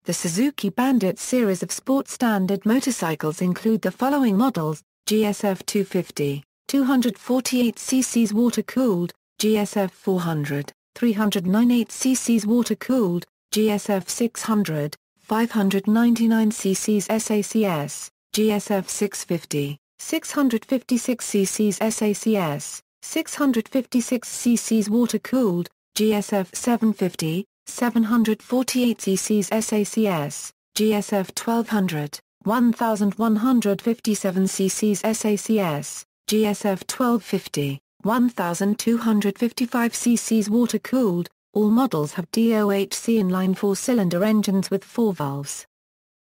The Suzuki Bandit series of sports standard motorcycles include the following models: Gsxr 250, 248 cc water-cooled, Gsxr 400, 398 cc water-cooled, Gsxr 600, 599 cc SACS, Gsxr 650, 656 cc SACS, 656 cc water-cooled, Gsxr 750, 748 cc SACS, Gsxr 1200, 1157 cc SACS, Gsxr 1250, 1255 cc water-cooled. All models have DOHC inline 4-cylinder engines with 4 valves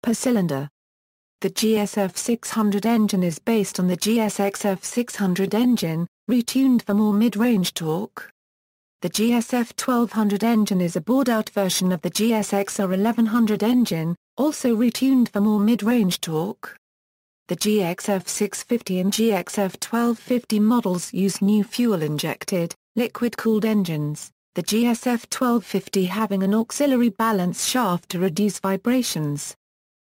per cylinder. The Gsxr 600 engine is based on the Gsxr 600 engine, retuned for more mid-range torque. The Gsxr 1200 engine is a bored-out version of the Gsxr 1100 engine, also retuned for more mid-range torque. The Gsxr 650 and Gsxr 1250 models use new fuel-injected, liquid-cooled engines, the Gsxr 1250 having an auxiliary balance shaft to reduce vibrations.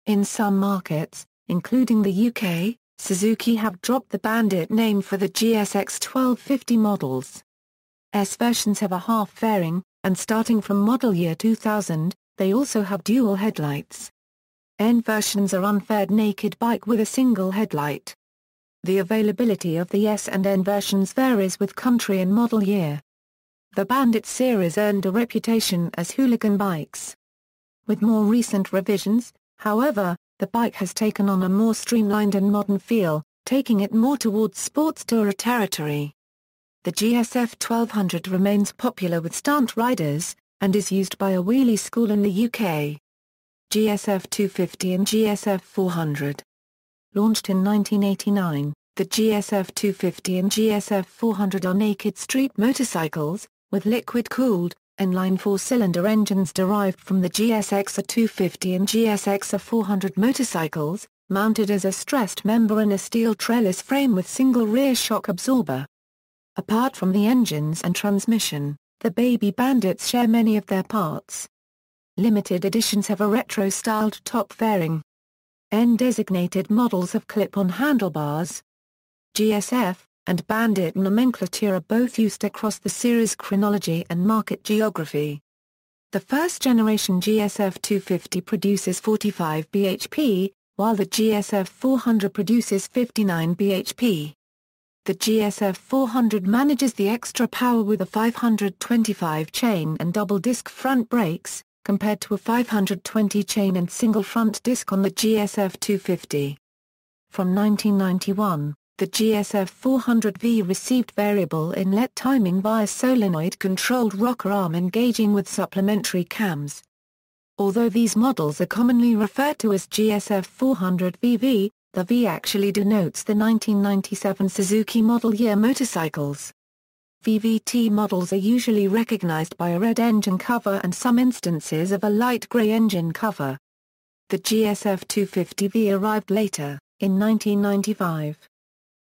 In some markets, including the UK, Suzuki have dropped the Bandit name for the Gsx 1250 models. S versions have a half fairing, and starting from model year 2000, they also have dual headlights. N versions are unfaired naked bike with a single headlight. The availability of the S and N versions varies with country and model year. The Bandit series earned a reputation as hooligan bikes. With more recent revisions, however, the bike has taken on a more streamlined and modern feel, taking it more towards sports tourer territory. The Gsxr 1200 remains popular with stunt riders, and is used by a wheelie school in the UK. Gsxr 250 and Gsxr 400. Launched in 1989, the Gsxr 250 and Gsxr 400 are naked street motorcycles, with liquid-cooled, inline 4-cylinder engines derived from the Gsxr 250 and Gsxr 400 motorcycles, mounted as a stressed member in a steel trellis frame with single rear shock absorber. Apart from the engines and transmission, the Baby Bandits share many of their parts. Limited editions have a retro-styled top fairing. N-designated models have clip-on handlebars. Gsxr and Bandit nomenclature are both used across the series chronology and market geography. The first-generation Gsxr 250 produces 45 bhp, while the Gsxr 400 produces 59 bhp. The Gsxr 400 manages the extra power with a 525 chain and double-disc front brakes, compared to a 520 chain and single front disc on the Gsxr 250. From 1991, the Gsxr 400V received variable inlet timing via solenoid-controlled rocker arm engaging with supplementary cams. Although these models are commonly referred to as Gsxr 400VV, the V actually denotes the 1997 Suzuki model year motorcycles. VVT models are usually recognized by a red engine cover and some instances of a light gray engine cover. The Gsxr 250V arrived later, in 1995.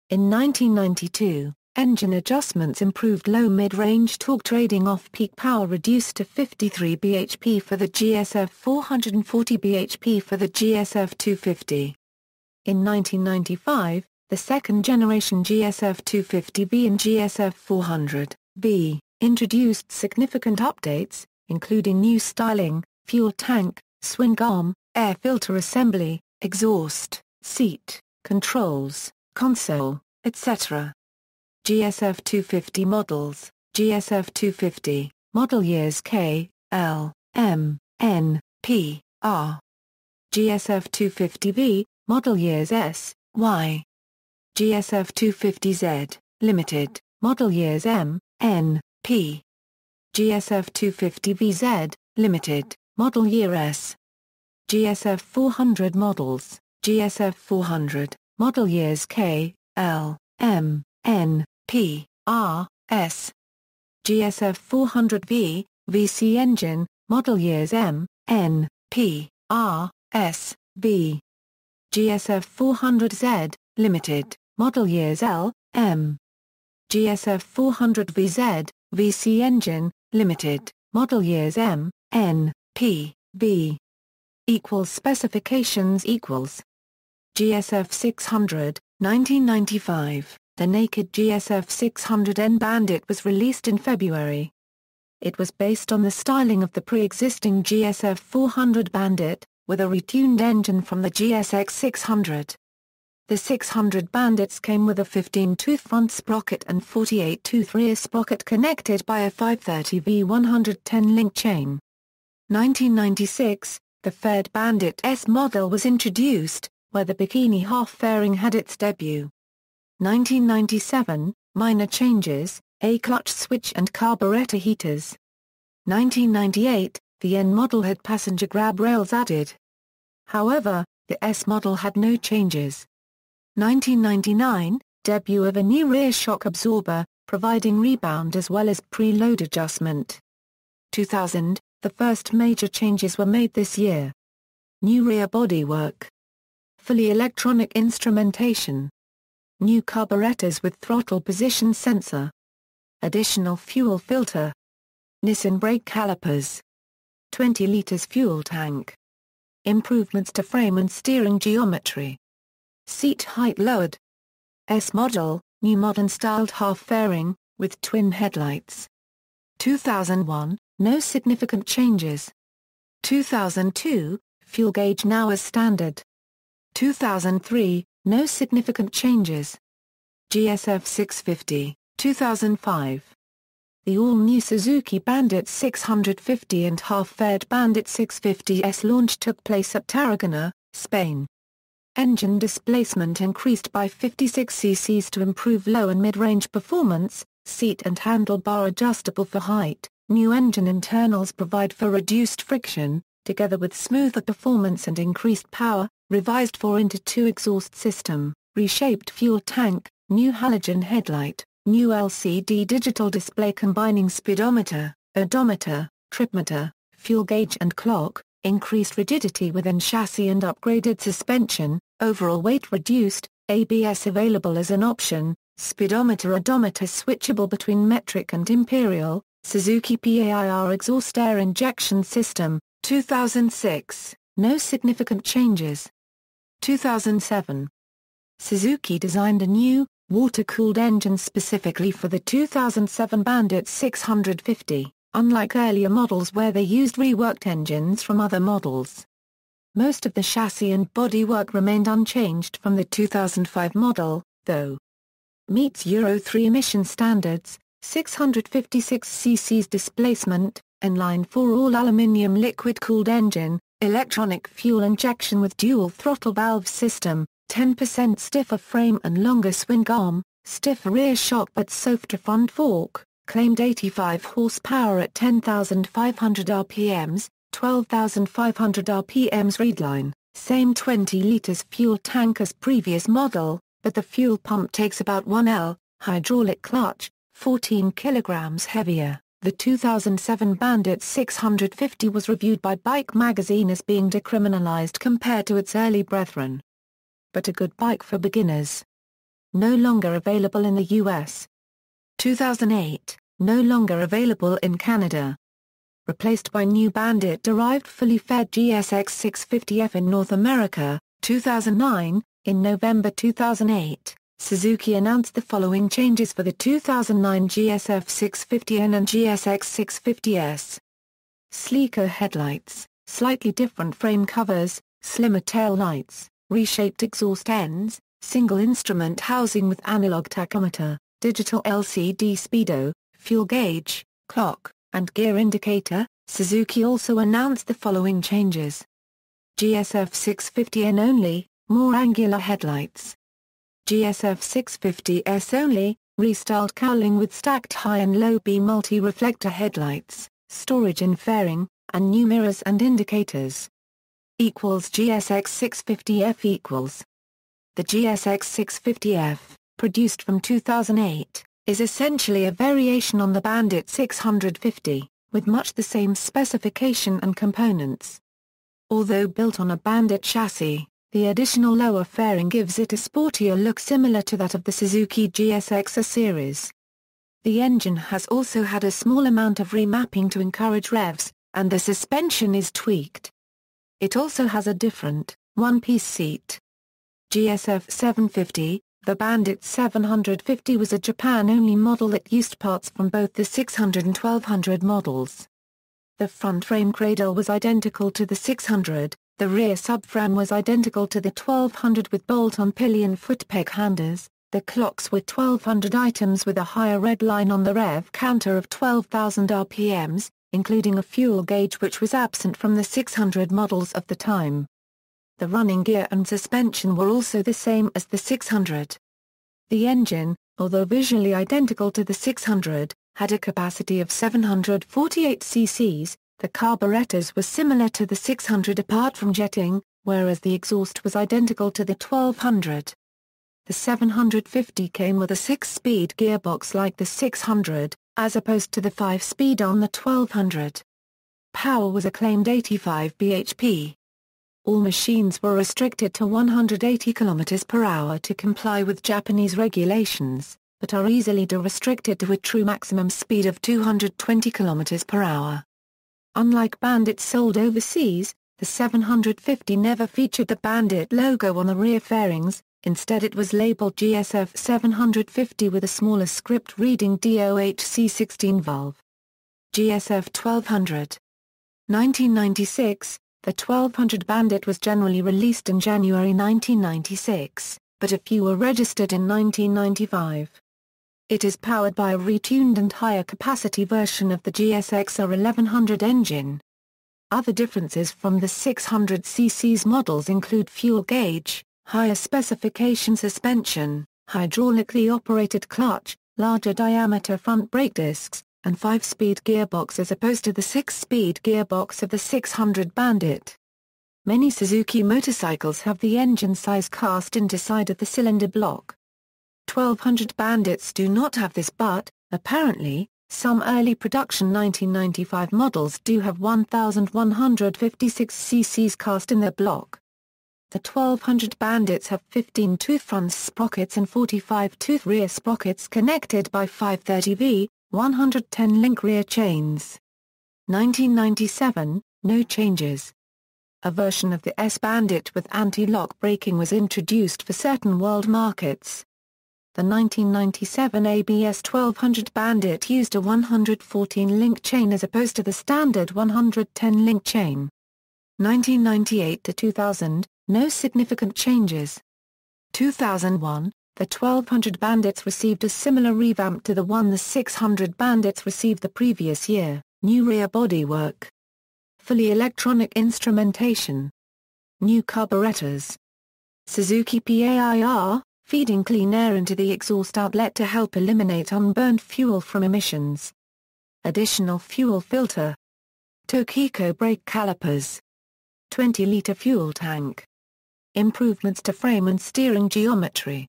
In 1992, engine adjustments improved low mid-range torque, trading off peak power reduced to 53 bhp for the Gsxr 400 and 40 bhp for the Gsxr 250. In 1995, the second-generation Gsxr 250V and Gsxr 400V introduced significant updates, including new styling, fuel tank, swing arm, air filter assembly, exhaust, seat, controls, console, etc. Gsxr 250 models: Gsxr 250, model years K, L, M, N, P, R. Gsxr 250V, model years S, Y. Gsxr 250Z, Limited, model years M, N, P. Gsxr 250VZ, Limited, model year S. Gsxr 400 models: Gsxr 400, model years K, L, M, N, P, R, S. Gsxr 400V, VC engine, model years M, N, P, R, S, V. Gsxr 400Z, Limited, model years L, M. Gsxr 400VZ, VC engine, Limited, model years M, N, P, V. Specifications equals GSF 600, 1995. The naked GSF 600N Bandit was released in February. It was based on the styling of the pre-existing GSF 400 Bandit, with a retuned engine from the Gsx 600. The 600 Bandits came with a 15-tooth front sprocket and 48-tooth rear sprocket connected by a 530V 110-link chain. 1996, the Fed Bandit S model was introduced, where the bikini half-fairing had its debut. 1997, minor changes, a clutch switch and carburetor heaters. 1998, the N model had passenger grab rails added. However, the S model had no changes. 1999, debut of a new rear shock absorber, providing rebound as well as preload adjustment. 2000, the first major changes were made this year. New rear bodywork. Fully electronic instrumentation. New carburetors with throttle position sensor. Additional fuel filter. Nissan brake calipers. 20 liters fuel tank. Improvements to frame and steering geometry. Seat height lowered. S model, new modern styled half-fairing, with twin headlights. 2001, no significant changes. 2002, fuel gauge now as standard. 2003, no significant changes. GSF 650, 2005. The all-new Suzuki Bandit 650 and half-faired Bandit 650S launch took place at Tarragona, Spain. Engine displacement increased by 56 cc to improve low and mid-range performance, seat and handlebar adjustable for height. New engine internals provide for reduced friction, together with smoother performance and increased power. Revised 4x2 exhaust system, reshaped fuel tank, new halogen headlight, new LCD digital display combining speedometer, odometer, tripmeter, fuel gauge and clock, increased rigidity within chassis and upgraded suspension, overall weight reduced, ABS available as an option, speedometer odometer switchable between metric and imperial, Suzuki PAIR exhaust air injection system, 2006, no significant changes. 2007. Suzuki designed a new, water-cooled engine specifically for the 2007 Bandit 650, unlike earlier models where they used reworked engines from other models. Most of the chassis and bodywork remained unchanged from the 2005 model, though. Meets Euro 3 emission standards, 656 cc displacement, inline 4 all-aluminium liquid-cooled engine, electronic fuel injection with dual throttle valve system, 10% stiffer frame and longer swing arm, stiffer rear shock but softer front fork, claimed 85 horsepower at 10,500 rpms, 12,500 rpms readline, same 20 liters fuel tank as previous model, but the fuel pump takes about 1L, hydraulic clutch, 14 kilograms heavier. The 2007 Bandit 650 was reviewed by Bike Magazine as being decriminalized compared to its early brethren. But a good bike for beginners. No longer available in the US. 2008, no longer available in Canada. Replaced by new Bandit-derived fully fed Gsx 650F in North America, 2009, in November 2008. Suzuki announced the following changes for the 2009 GSF 650N and Gsx 650S. Sleeker headlights, slightly different frame covers, slimmer tail lights, reshaped exhaust ends, single instrument housing with analog tachometer, digital LCD speedo, fuel gauge, clock, and gear indicator. Suzuki also announced the following changes. GSF 650N only, more angular headlights. GSF 650S only, restyled cowling with stacked high and low beam multi-reflector headlights, storage in fairing, and new mirrors and indicators. Gsx 650F equals. The Gsx 650F, produced from 2008, is essentially a variation on the Bandit 650, with much the same specification and components. Although built on a Bandit chassis, the additional lower fairing gives it a sportier look similar to that of the Suzuki Gsxr series. The engine has also had a small amount of remapping to encourage revs, and the suspension is tweaked. It also has a different, one-piece seat. Gsxr 750, the Bandit 750 was a Japan-only model that used parts from both the 600 and 1200 models. The front frame cradle was identical to the 600, the rear subframe was identical to the 1200 with bolt-on pillion footpeg handers, the clocks were 1200 items with a higher red line on the rev counter of 12,000 RPMs, including a fuel gauge which was absent from the 600 models of the time. The running gear and suspension were also the same as the 600. The engine, although visually identical to the 600, had a capacity of 748 cc's, the carburetors were similar to the 600 apart from jetting, whereas the exhaust was identical to the 1200. The 750 came with a 6-speed gearbox like the 600, as opposed to the 5-speed on the 1200. Power was a claimed 85 bhp. All machines were restricted to 180 km per hour to comply with Japanese regulations, but are easily de-restricted to a true maximum speed of 220 km per hour. Unlike Bandits sold overseas, the 750 never featured the Bandit logo on the rear fairings, instead it was labeled Gsxr 750 with a smaller script reading DOHC 16 valve. Gsxr 1200. 1996. The 1200 Bandit was generally released in January 1996, but a few were registered in 1995. It is powered by a retuned and higher capacity version of the Gsxr 1100 engine. Other differences from the 600cc models include fuel gauge, higher specification suspension, hydraulically operated clutch, larger diameter front brake discs, and 5-speed gearbox as opposed to the 6-speed gearbox of the 600 Bandit. Many Suzuki motorcycles have the engine size cast into side of the cylinder block. 1200 Bandits do not have this but, apparently, some early production 1995 models do have 1156 cc's cast in their block. The 1200 Bandits have 15-tooth front sprockets and 45-tooth rear sprockets connected by 530V, 110-link rear chains. 1997, no changes. A version of the S-Bandit with anti-lock braking was introduced for certain world markets. The 1997 ABS 1200 Bandit used a 114-link chain as opposed to the standard 110-link chain. 1998 to 2000, no significant changes. 2001, the 1200 Bandits received a similar revamp to the one the 600 Bandits received the previous year, new rear bodywork. Fully electronic instrumentation. New carburetors. Suzuki PAIR, feeding clean air into the exhaust outlet to help eliminate unburned fuel from emissions. Additional fuel filter. Tokiko brake calipers. 20-liter fuel tank. Improvements to frame and steering geometry.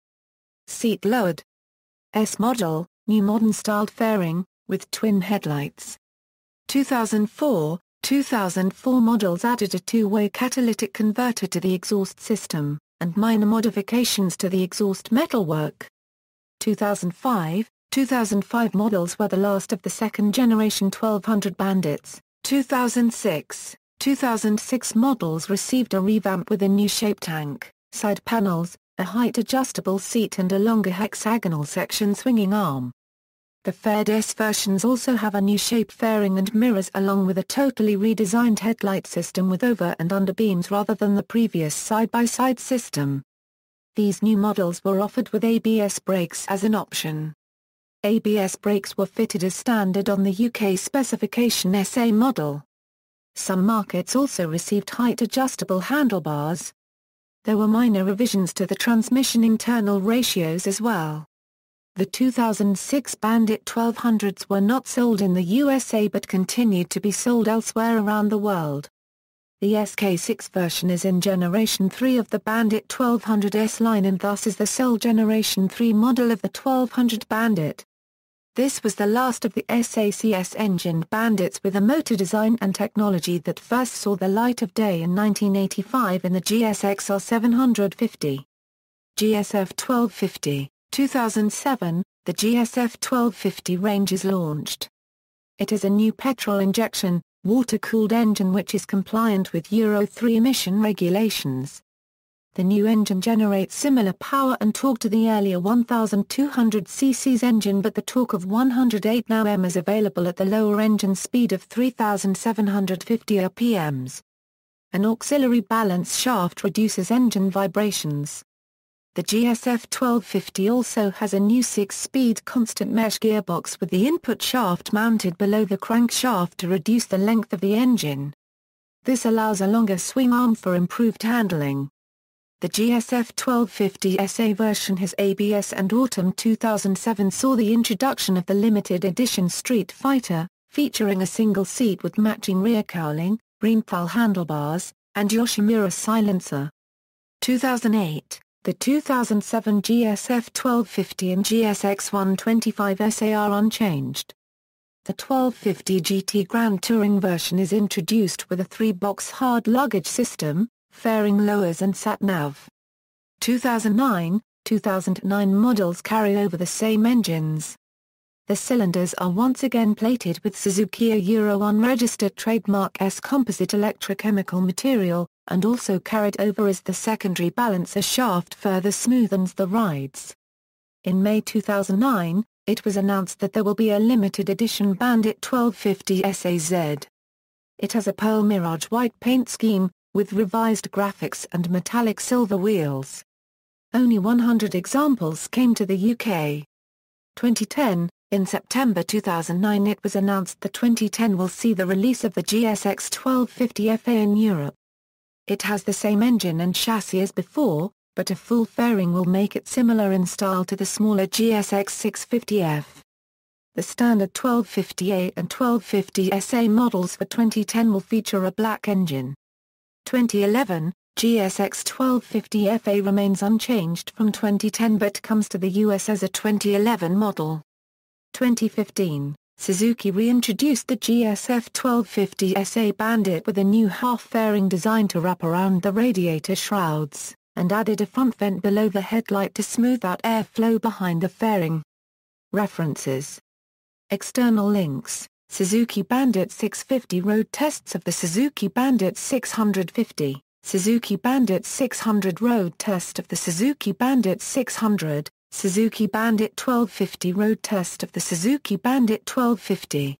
Seat lowered. S-model, new modern-styled fairing, with twin headlights. 2004 models added a two-way catalytic converter to the exhaust system, and minor modifications to the exhaust metalwork. 2005 models were the last of the second-generation 1200 Bandits. 2006 models received a revamp with a new shape tank, side panels, a height-adjustable seat and a longer hexagonal section swinging arm. The Faired S versions also have a new shape fairing and mirrors along with a totally redesigned headlight system with over and under beams rather than the previous side-by-side system. These new models were offered with ABS brakes as an option. ABS brakes were fitted as standard on the UK specification SA model. Some markets also received height-adjustable handlebars. There were minor revisions to the transmission internal ratios as well. The 2006 Bandit 1200s were not sold in the USA but continued to be sold elsewhere around the world. The SK6 version is in Generation 3 of the Bandit 1200S line and thus is the sole Generation 3 model of the 1200 Bandit. This was the last of the SACS-engined Bandits with a motor design and technology that first saw the light of day in 1985 in the Gsxr 750. Gsxr 1250, 2007, the Gsxr 1250 range is launched. It is a new petrol injection, water-cooled engine which is compliant with Euro 3 emission regulations. The new engine generates similar power and torque to the earlier 1200cc engine, but the torque of 108 Nm is available at the lower engine speed of 3750 rpm. An auxiliary balance shaft reduces engine vibrations. The Gsxr 1250 also has a new 6-speed constant mesh gearbox with the input shaft mounted below the crankshaft to reduce the length of the engine. This allows a longer swing arm for improved handling. The Gsxr 1250 SA version has ABS, and autumn 2007 saw the introduction of the limited edition Street Fighter, featuring a single seat with matching rear cowling, Rheinmetall handlebars, and Yoshimura silencer. 2008, the 2007 Gsxr 1250 and GSX 125 SA are unchanged. The 1250 GT Grand Touring version is introduced with a 3-box hard luggage system, fairing lowers and sat-nav. 2009, 2009 models carry over the same engines. The cylinders are once again plated with Suzuki Euro 1 registered trademark S composite electrochemical material, and also carried over as the secondary balancer shaft further smoothens the rides. In May 2009, it was announced that there will be a limited edition Bandit 1250 SAZ. It has a Pearl Mirage white paint scheme, with revised graphics and metallic silver wheels. Only 100 examples came to the UK. 2010, in September 2009 it was announced that 2010 will see the release of the GSX 1250 FA in Europe. It has the same engine and chassis as before, but a full fairing will make it similar in style to the smaller GSX 650F. The standard 1250A and 1250 SA models for 2010 will feature a black engine. 2011, Gsx 1250 FA remains unchanged from 2010 but comes to the US as a 2011 model. 2015, Suzuki reintroduced the Gsxr 1250 SA Bandit with a new half-fairing design to wrap around the radiator shrouds, and added a front vent below the headlight to smooth out airflow behind the fairing. References. External links: Suzuki Bandit 650 road tests of the Suzuki Bandit 650, Suzuki Bandit 600 road test of the Suzuki Bandit 600, Suzuki Bandit 1250 road test of the Suzuki Bandit 1250.